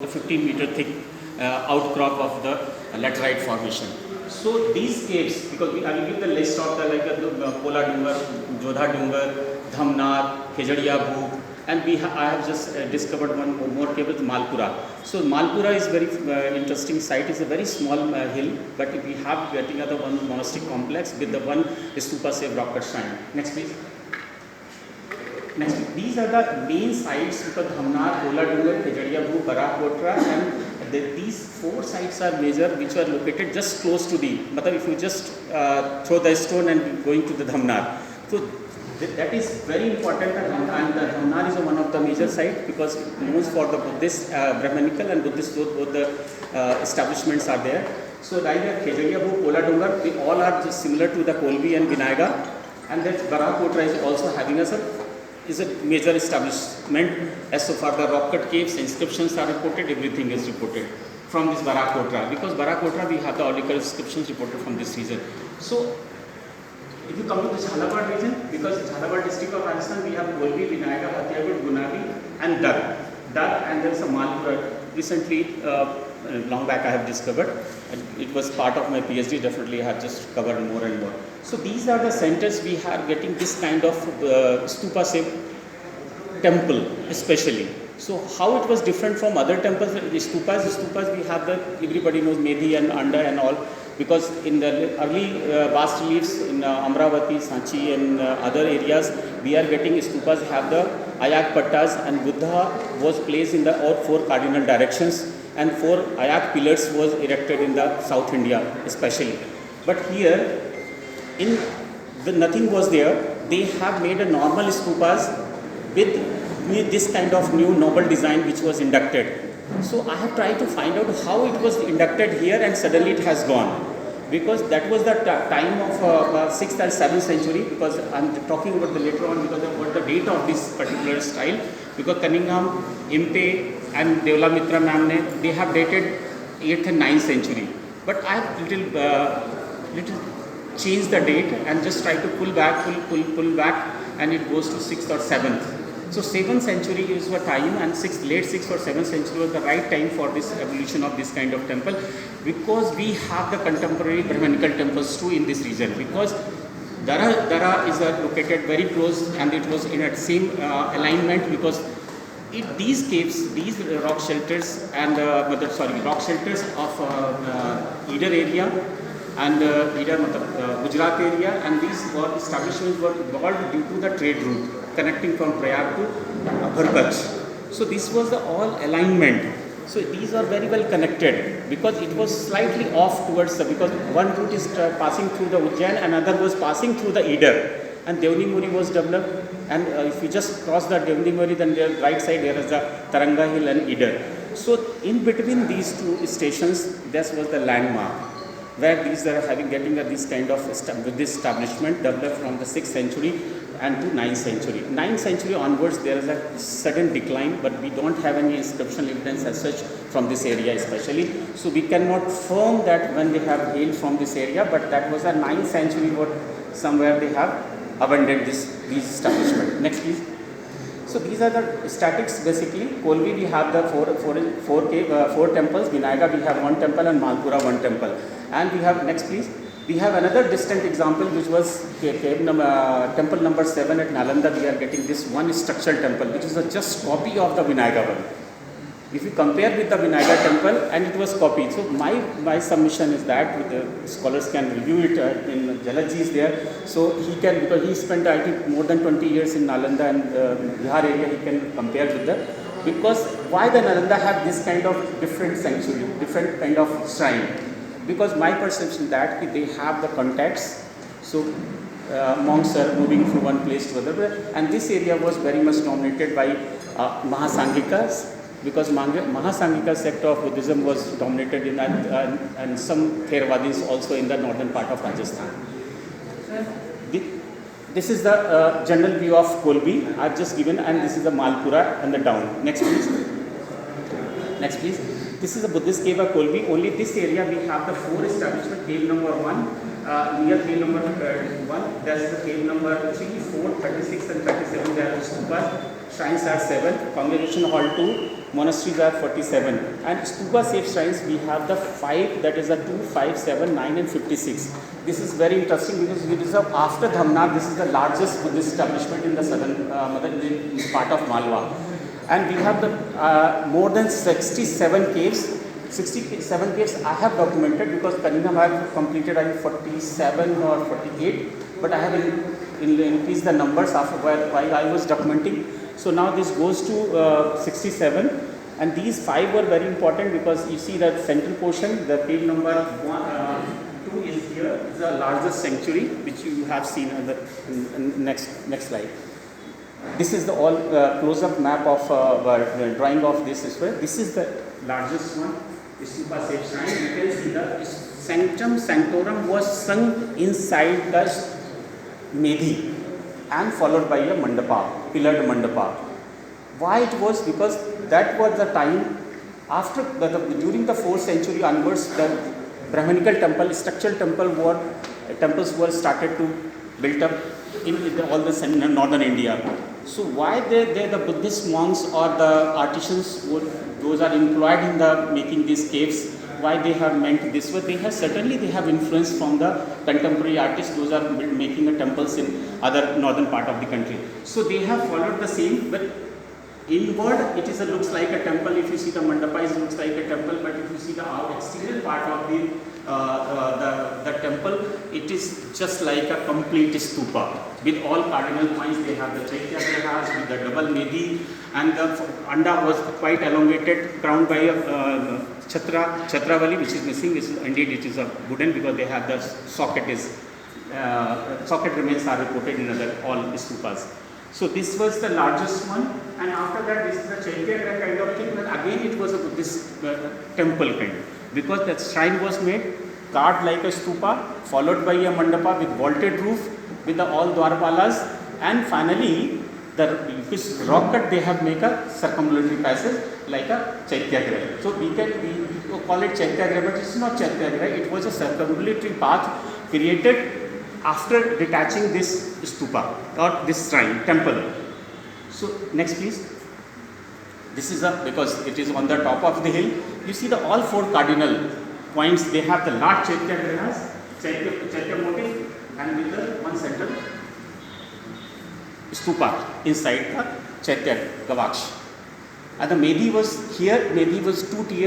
the 15-meter thick outcrop of the laterite formation. So these caves, because I will give the list of the Pola Dungar, Jodha Dungar, Dhamnar, Khejadiya Bhoop, and I have just discovered one more cave, Malpura. So Malpura is very interesting site. It's a very small hill, but we have getting other one monastic complex with the one stupa save rock cut shrine. Next please. Next, these are the main sites because Dhamnar, Pola Dungar, Khejadiya Bhoop, Barakotra, and these four sites are major which are located just close to the, if you just throw the stone and going to the Dhamnar. So that is very important, and the Dhamnar is one of the major sites because it knows for the Buddhist, Brahmanical and Buddhist, both the establishments are there. So either Khejadiya Bhoop, Pola Dungar, they all are just similar to the Kolbi and Vinayaga, and that Barakotra is also having is a major establishment. As so far the rock cut caves, inscriptions are reported, everything is reported from this Barakotra. Because Barakotra we have the aurical inscriptions reported from this region. So if you come to the Jhalabad region, because Jhalabad district of Rajasthan, we have Kolbi, Vinayaga, Hatiyagud, Gunabi and Dag. And there is a Malpura. Recently, long back I have discovered, and it was part of my PhD, definitely I have just covered more and more. So these are the centers we are getting this kind of stupa save temple especially. So how it was different from other temples, stupas we have everybody knows Medhi and Anda and all, because in the early bas reliefs in Amravati, Sanchi and other areas, we are getting stupas have the ayak pattas, and Buddha was placed in the all four cardinal directions, and four ayak pillars was erected in the South India especially. But here, nothing was there. They have made a normal stupas with this kind of new noble design which was inducted. So I have tried to find out how it was inducted here and suddenly it has gone. Because that was the time of 6th and 7th century, because I am talking about the later on because of what the date of this particular style. Because Cunningham, Impe and Devlamitra ma'am, they have dated 8th and 9th century. But I have little changed the date and just try to pull back, and it goes to 6th or 7th. So 7th century is the time, and late 6th or 7th century was the right time for this evolution of this kind of temple, because we have the contemporary Brahmanical temples too in this region. Because Dara is located very close, and it was in a same alignment, because these caves, these rock shelters and rock shelters of Eder area and Gujarat area, and these establishments were evolved due to the trade route connecting from Prayag to Bharkach. So this was the all alignment. So these are very well connected, because it was slightly off towards because one route is passing through the Ujjain, another was passing through the Eder, and Devni Muri was developed. And if you just cross the Devni Muri, then the right side there is the Taranga Hill and Eder. So in between these two stations, this was the landmark, where these are getting this kind of this establishment developed from the 6th century and to 9th century. 9th century onwards, there is a sudden decline, but we don't have any inscription evidence as such from this area especially. So we cannot firm that when they have hailed from this area, but that was a 9th century what somewhere they have abandoned these establishment. Next please. So these are the statics basically. Kolbi we have the four temples, Vinayaga we have one temple, and Malpura one temple. And we have, next please, we have another distant example which was temple number 7 at Nalanda. We are getting this one structural temple which is a just copy of the Vinayaga one. If you compare with the Vinayaga temple, and it was copied. So my submission is that the scholars can review it in Jalaji is there. So he can, because he spent I think more than 20 years in Nalanda and Bihar area, he can compare with that. Because why the Nalanda have this kind of different sanctuary, different kind of shrine? Because my perception that they have the contacts, so monks are moving from one place to another, and this area was very much dominated by Mahasanghikas, because Mahasangika sect of Buddhism was dominated in and some Theravadis also in the northern part of Rajasthan. This is the general view of Kolbi I have just given, and this is the Malpura and the down. Next please. Next please. This is the Buddhist cave of Kolbi. Only this area we have the four establishment. Cave number 1, near cave number 1, there is the cave number 3, 4, 36 and 37. There are stupas. Shrines are 7. Congregation hall 2. monasteries are 47, and stupa shaped shrines we have the 5, that is the 2, 5, 7, 9 and 56. This is very interesting because it is after Dhamna, this is the largest Buddhist establishment in the southern part of Malwa. And we have the more than 67 caves. 67 caves I have documented because Kanina have completed I think 47 or 48, but I have increased the numbers after while I was documenting. So now this goes to 67, and these 5 were very important because you see that central portion, the page number 2 is here, is the largest sanctuary which you have seen on the next slide. This is the all close-up map of drawing of this square. This is the largest one. Stupa shaped shrine. You can see the Sanctum Sanctorum was sunk inside the Medhi and followed by a mandapa, pillared mandapa. Why it was? Because that was the time after during the 4th century onwards, the Brahmanical temple, structural temples were started to built up in all the northern India. So why the Buddhist monks or the artisans those are employed in the making these caves, why they have meant this way? They have influence from the contemporary artists. Those are making the temples in other northern part of the country. So they have followed the same, but inward it looks like a temple. If you see the mandapa, it looks like a temple, but if you see the exterior part of the temple, it is just like a complete stupa with all cardinal points. They have the Chaityagrahas with the double Medhi, and the anda was quite elongated, crowned by a Chhatravali, which is missing. Indeed, it is a wooden because they have the socket remains are reported in all stupas. So this was the largest one, and after that this is the Chaityagraha kind of thing, but again it was a Buddhist temple kind, because that shrine was made, carved like a stupa, followed by a mandapa with vaulted roof, with all dwarpalas, and finally this rock cut they have made a circumambulatory passage like a Chaityagraha. So we call it Chaityagraha, but it is not Chaityagraha, it was a circumambulatory path created after detaching this stupa or this shrine temple. So next please. This is because it is on the top of the hill. You see all 4 cardinal points. They have the large Chaityagrahas, Chaitya motif, and with the one central stupa inside the Chaitya Gavaksh. And the Medhi was here. Medhi was 2-tiered.